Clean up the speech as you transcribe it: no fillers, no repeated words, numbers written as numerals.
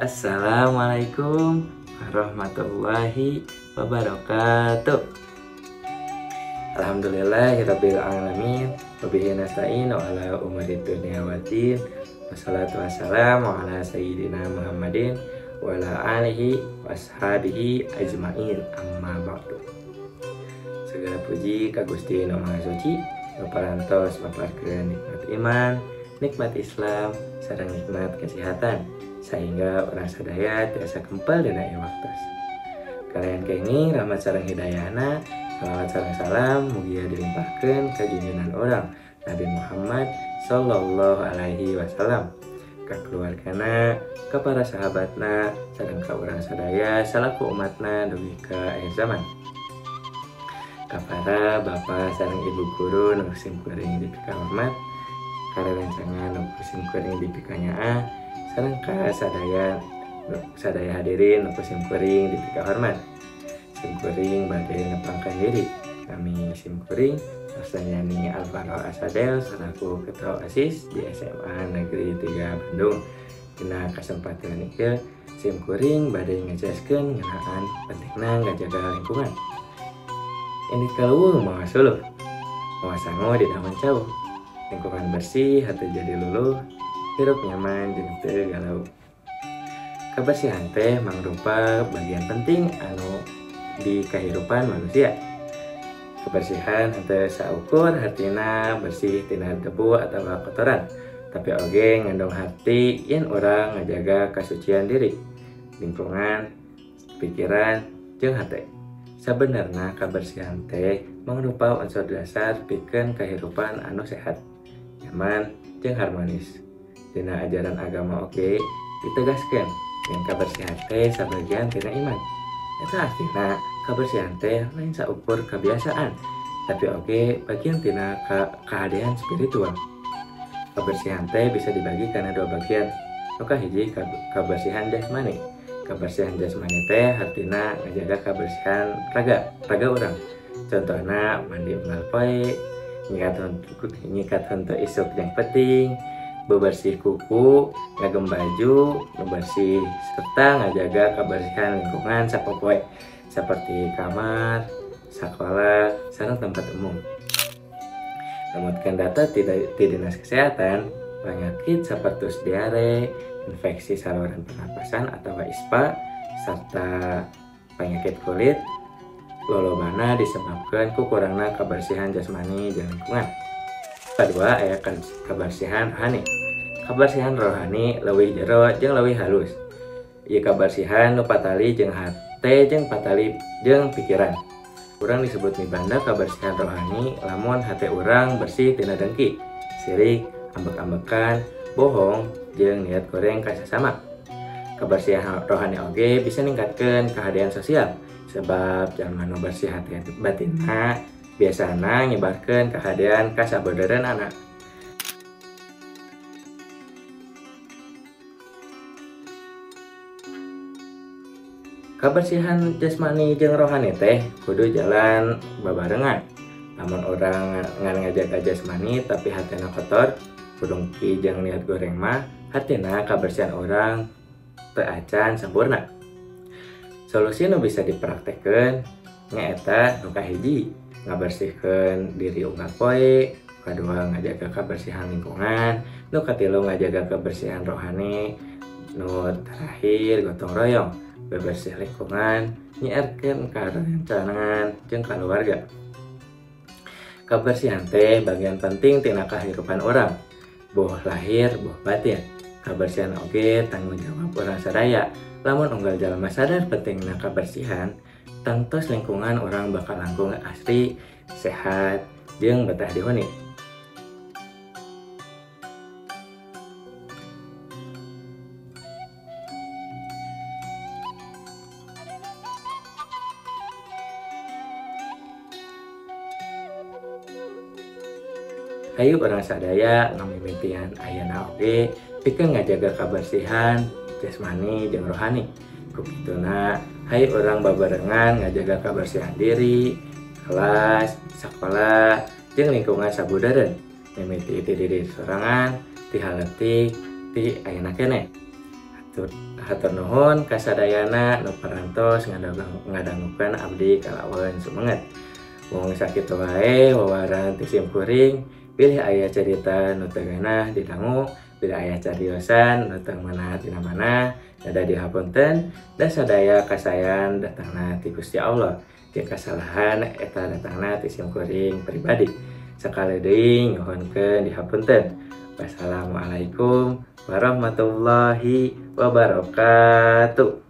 Assalamualaikum warahmatullahi wabarakatuh. Alhamdulillahirabbil alamin. Wabihi nasta'in ala umuri dunya waddin. Wassalatu wassalamu ala sayyidina Muhammadin wa ala alihi washabihi ajmain. Amma ba'du. Segala puji ka Gusti Nu Maha Suci, nu parantos maparkeun nikmat iman, nikmat Islam, sareng nikmat kesehatan, sehingga orang sadaya tiasa kempal dina ieu waktos. Kalian kenging rahmat sareng hidayahna, salawat sareng salam mugia dilimpahkeun ka junjungan orang Nabi Muhammad sallallahu alaihi wasallam, ka keluargana, ka para sahabatna, sareng ka urang sadaya salaku umatna dugi ka akhir zaman. Ka para bapak sareng ibu guru nu simkuring di pika hormat, karerencangan nu simkuring di pikanyaa, sareng ka sadaya hadirin nu simkuring di pika hormat. Simkuring bade nepangkan diri. Kami simkuring Rasanyani Alvaro Asadel selaku Ketua OSIS di SMA Negeri 3 Bandung. Dina kesempatan ieu simkuring bade ngajaskeun ngeunaan pentingna ngajaga lingkungan. Ini kalau mau suluh, mau sango di daun jauh, lingkungan bersih, hati jadi luluh, hirup nyaman jeung teu galau. Kebersihan teh mangrupa bagian penting anu di kehidupan manusia. Kebersihan henteu saukur hartina bersih tina debu atau kotoran, tapi oge ngandung hati yen urang ngajaga kasucian diri, lingkungan, pikiran, jeung hati. Sabenerna kebersihan teh mangrupa unsur dasar pikeun kehidupan anu sehat, nyaman, jeung harmonis. Dina ajaran agama oge ditegaskeun yen kebersihan teh sabagian tina iman. Eta artina kebersihan teh lain saukur kebiasaan, tapi oge bagian tina keahlian spiritual. Kebersihan teh bisa dibagi kana dua bagian. Nu kahiji kebersihan jasmani. Kebersihan jasmani teh artina ngajaga kebersihan raga urang. Contohna mandi unggal poe, nyikat henteu isuk yang penting, bebersih kuku, ngagem baju, bebersih serta ngajaga kebersihan lingkungan sapopoe seperti kamar, sekolah, sareng tempat umum. Namutkeun data ti Dinas Kesehatan, penyakit seperti diare, infeksi saluran pernapasan atau ISPA, serta penyakit kulit lolobana disebabkan ku kurangna kebersihan jasmani jeung lingkungan. Kedua aya kebersihan rohani. Kebersihan rohani leuwih jero jeung leuwih halus. Ieu kebersihan nu patali jeung hate jeung patali jeung pikiran. Urang disebut mibanda kebersihan rohani lamun hate urang bersih tina dengki, sirik, ambek-ambekan, bohong, jeung niat goreng ka sasama. Kebersihan rohani oge bisa ningkatkeun kehadiran sosial, sebab jalma nu bersih hati batinna biasana nyebarkeun kehadiran ka sabeudeureunnana. Kebersihan jasmani jeung rohani teh kudu jalan babarengan. Lamun urang ngan ngajaga jasmani tapi hatena kotor, kudungki jeung niat goreng mah hartina kebersihan orang teu acan sempurna. Solusi nu bisa dipraktekkeun nyaeta nu kahiji ngabersihkeun diri unggal poe, kadua ngajaga kebersihan lingkungan, nu katilu ngajaga kebersihan rohani, nu terakhir gotong royong bebersih lingkungan, nyiarkeun karencangan jeung keluarga. Kebersihan teh bagian penting tina kahirupan orang, boh lahir, boh batin. Kebersihan oge tanggung jawab urang sadaya. Lamun unggal jalma sadar pentingna kebersihan, tangtos lingkungan orang bakal langkung asri, sehat, jeung betah dihuni. Hayu urang sadaya ngamimitian ayeuna oge pikeun ngajaga kebersihan jasmani jeung rohani. Kupituna hayu urang babarengan ngajaga kebersihan diri, kelas, sekolah, jeung lingkungan sabudeureun. Mimiti ti diri sorangan, ti haletik, ti ayeuna keneh. Hatur nuhun kasadayana nu parantos ngadangukeun abdi kalawan sumenget. Mung sakitu wae wawaran ti sim kuring, pilih aya carita nu teu ngeunah didangu, pilih aya cariosan nu teu meunah tina manah, nada dihapunten da sadaya kasayan datangna ti Gusti Allah. Ti kasalahan eta datangna ti sim kuring pribadi. Sakali deui nyuhunkeun dihapunten. Wassalamualaikum warahmatullahi wabarakatuh.